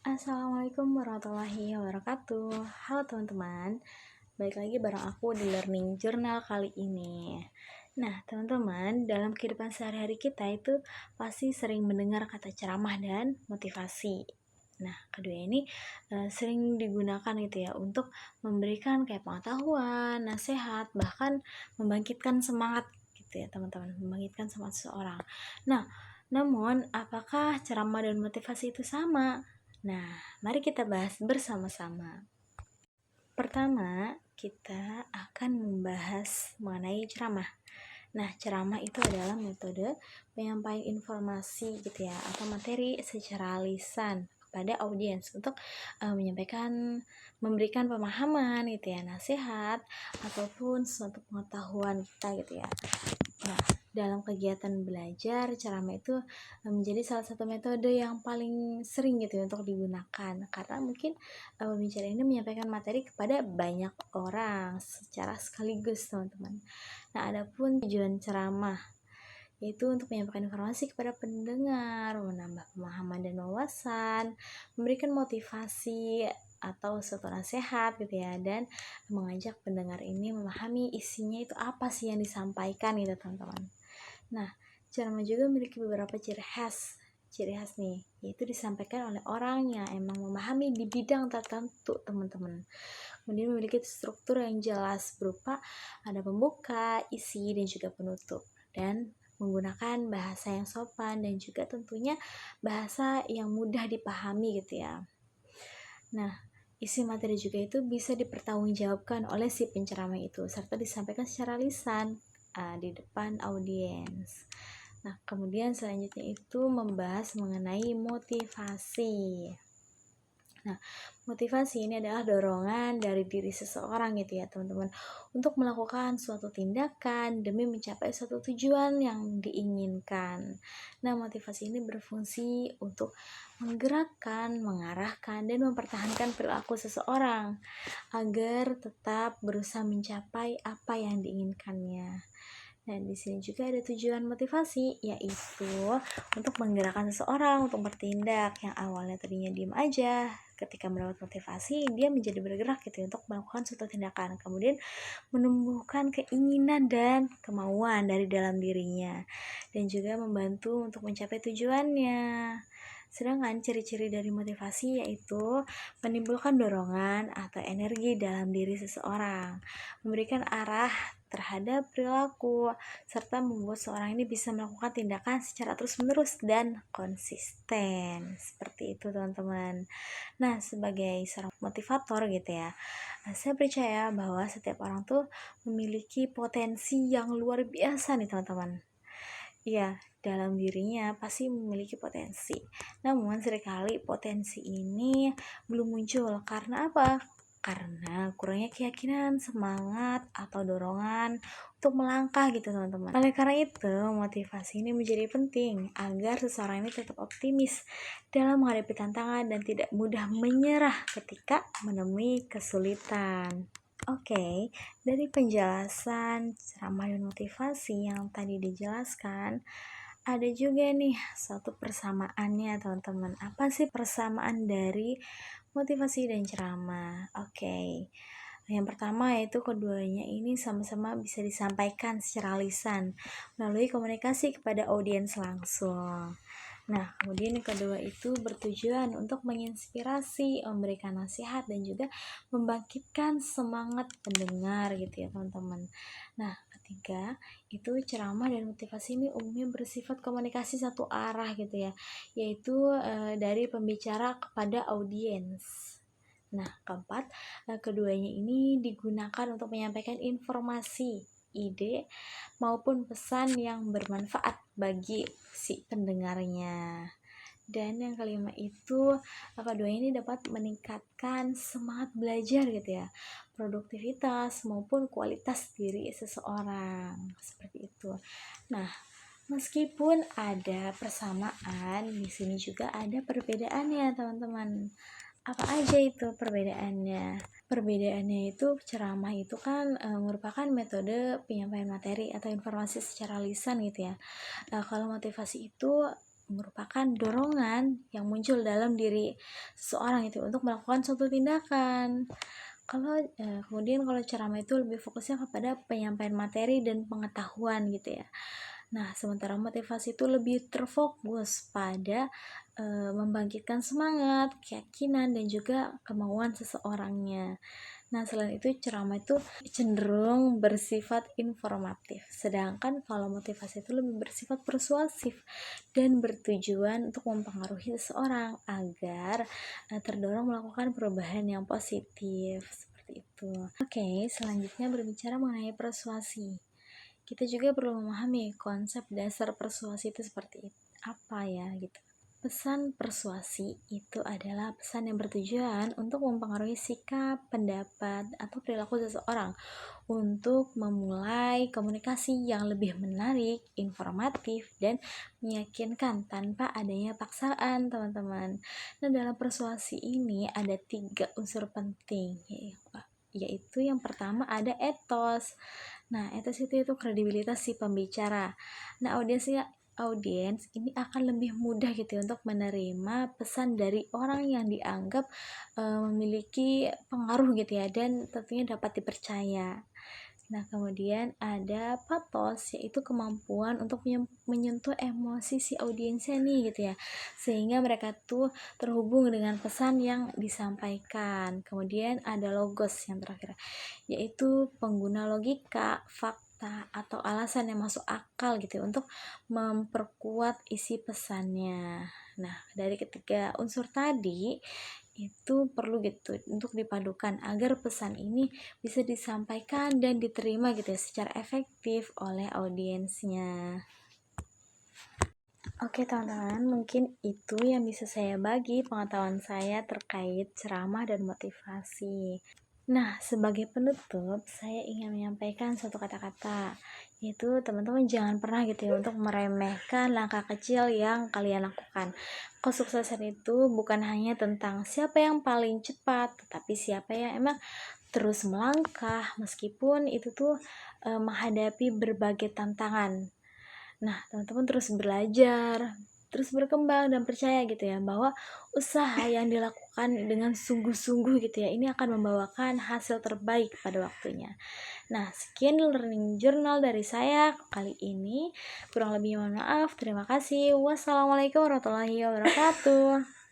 Assalamualaikum warahmatullahi wabarakatuh. Halo teman-teman, balik lagi bareng aku di Learning Journal kali ini. Nah teman-teman, dalam kehidupan sehari-hari kita itu pasti sering mendengar kata ceramah dan motivasi. Nah kedua ini sering digunakan gitu ya untuk memberikan kayak pengetahuan, nasihat, bahkan membangkitkan semangat gitu ya teman-teman, membangkitkan semangat seseorang. Nah namun apakah ceramah dan motivasi itu sama? Nah, mari kita bahas bersama-sama. Pertama, kita akan membahas mengenai ceramah. Nah, ceramah itu adalah metode penyampaian informasi gitu ya, atau materi secara lisan kepada audiens untuk memberikan pemahaman gitu ya, nasihat ataupun suatu pengetahuan kita gitu ya. Nah, dalam kegiatan belajar, ceramah itu menjadi salah satu metode yang paling sering gitu ya untuk digunakan, karena mungkin pembicara ini menyampaikan materi kepada banyak orang secara sekaligus, teman-teman. Nah, adapun tujuan ceramah yaitu untuk menyampaikan informasi kepada pendengar, menambah pemahaman dan wawasan, memberikan motivasi atau suatu nasihat gitu ya, dan mengajak pendengar ini memahami isinya itu apa sih yang disampaikan gitu teman-teman. Nah, ceramah juga memiliki beberapa ciri khas nih, yaitu disampaikan oleh orang yang emang memahami di bidang tertentu teman-teman. Kemudian memiliki struktur yang jelas berupa ada pembuka, isi, dan juga penutup. Dan menggunakan bahasa yang sopan dan juga tentunya bahasa yang mudah dipahami gitu ya. Nah, isi materi juga itu bisa dipertanggungjawabkan oleh si penceramah itu serta disampaikan secara lisan di depan audiens. Nah, kemudian selanjutnya itu membahas mengenai motivasi. Nah, motivasi ini adalah dorongan dari diri seseorang gitu ya teman-teman, untuk melakukan suatu tindakan demi mencapai suatu tujuan yang diinginkan. Nah, motivasi ini berfungsi untuk menggerakkan, mengarahkan, dan mempertahankan perilaku seseorang agar tetap berusaha mencapai apa yang diinginkannya. Dan di sini juga ada tujuan motivasi, yaitu untuk menggerakkan seseorang untuk bertindak yang awalnya tadinya diam aja. Ketika mendapat motivasi, dia menjadi bergerak gitu untuk melakukan suatu tindakan. Kemudian menumbuhkan keinginan dan kemauan dari dalam dirinya, dan juga membantu untuk mencapai tujuannya. Sedangkan ciri-ciri dari motivasi yaitu menimbulkan dorongan atau energi dalam diri seseorang, memberikan arah terhadap perilaku, serta membuat seorang ini bisa melakukan tindakan secara terus-menerus dan konsisten. Seperti itu teman-teman. Nah, sebagai seorang motivator gitu ya, saya percaya bahwa setiap orang tuh memiliki potensi yang luar biasa nih teman-teman. Iya, dalam dirinya pasti memiliki potensi. Namun seringkali potensi ini belum muncul. Karena apa? Karena kurangnya keyakinan, semangat, atau dorongan untuk melangkah gitu teman-teman. Oleh karena itu, motivasi ini menjadi penting agar seseorang ini tetap optimis dalam menghadapi tantangan dan tidak mudah menyerah ketika menemui kesulitan. Oke, dari penjelasan ceramah dan motivasi yang tadi dijelaskan, ada juga nih satu persamaannya teman-teman. Apa sih persamaan dari motivasi dan ceramah? Oke, yang pertama yaitu keduanya ini sama-sama bisa disampaikan secara lisan melalui komunikasi kepada audiens langsung. Nah, kemudian yang kedua itu bertujuan untuk menginspirasi, memberikan nasihat, dan juga membangkitkan semangat pendengar gitu ya teman-teman. Nah, ketiga itu ceramah dan motivasi ini umumnya bersifat komunikasi satu arah gitu ya, yaitu dari pembicara kepada audiens. Nah, keempat, keduanya ini digunakan untuk menyampaikan informasi, ide, maupun pesan yang bermanfaat bagi si pendengarnya. Dan yang kelima itu, kedua ini dapat meningkatkan semangat belajar gitu ya, produktivitas maupun kualitas diri seseorang. Seperti itu. Nah, meskipun ada persamaan, di sini juga ada perbedaannya, teman-teman. Apa aja itu perbedaannya? Perbedaannya itu ceramah itu kan merupakan metode penyampaian materi atau informasi secara lisan gitu ya. Kalau motivasi itu merupakan dorongan yang muncul dalam diri seseorang itu untuk melakukan suatu tindakan. Kemudian kalau ceramah itu lebih fokusnya kepada penyampaian materi dan pengetahuan gitu ya. Nah, sementara motivasi itu lebih terfokus pada membangkitkan semangat, keyakinan, dan juga kemauan seseorangnya. Nah, selain itu ceramah itu cenderung bersifat informatif, sedangkan kalau motivasi itu lebih bersifat persuasif dan bertujuan untuk mempengaruhi seseorang agar terdorong melakukan perubahan yang positif seperti itu. Oke, selanjutnya berbicara mengenai persuasi. Kita juga perlu memahami konsep dasar persuasi itu seperti apa ya gitu. Pesan persuasi itu adalah pesan yang bertujuan untuk mempengaruhi sikap, pendapat, atau perilaku seseorang untuk memulai komunikasi yang lebih menarik, informatif, dan meyakinkan tanpa adanya paksaan, teman-teman. Nah, dalam persuasi ini ada 3 unsur penting, yaitu yang pertama ada etos. Nah, etos itu kredibilitas si pembicara. Nah, audiens ini akan lebih mudah gitu untuk menerima pesan dari orang yang dianggap memiliki pengaruh gitu ya, dan tentunya dapat dipercaya. Nah, kemudian ada pathos, yaitu kemampuan untuk menyentuh emosi si audiensnya nih gitu ya, sehingga mereka tuh terhubung dengan pesan yang disampaikan. Kemudian ada logos yang terakhir, yaitu pengguna logika, fakta, atau alasan yang masuk akal gitu ya, untuk memperkuat isi pesannya. Nah, dari ketiga unsur tadi itu perlu gitu untuk dipadukan agar pesan ini bisa disampaikan dan diterima gitu ya secara efektif oleh audiensnya. Oke teman-teman, mungkin itu yang bisa saya bagi pengetahuan saya terkait ceramah dan motivasi. Nah, sebagai penutup, saya ingin menyampaikan satu kata-kata, yaitu teman-teman jangan pernah gitu ya untuk meremehkan langkah kecil yang kalian lakukan. Kesuksesan itu bukan hanya tentang siapa yang paling cepat, tetapi siapa yang emang terus melangkah meskipun itu tuh menghadapi berbagai tantangan. Nah, teman-teman terus belajar, terus berkembang, dan percaya gitu ya bahwa usaha yang dilakukan dengan sungguh-sungguh gitu ya, ini akan membawakan hasil terbaik pada waktunya. Nah, sekian learning journal dari saya kali ini. Kurang lebih mohon maaf. Terima kasih. Wassalamualaikum warahmatullahi wabarakatuh.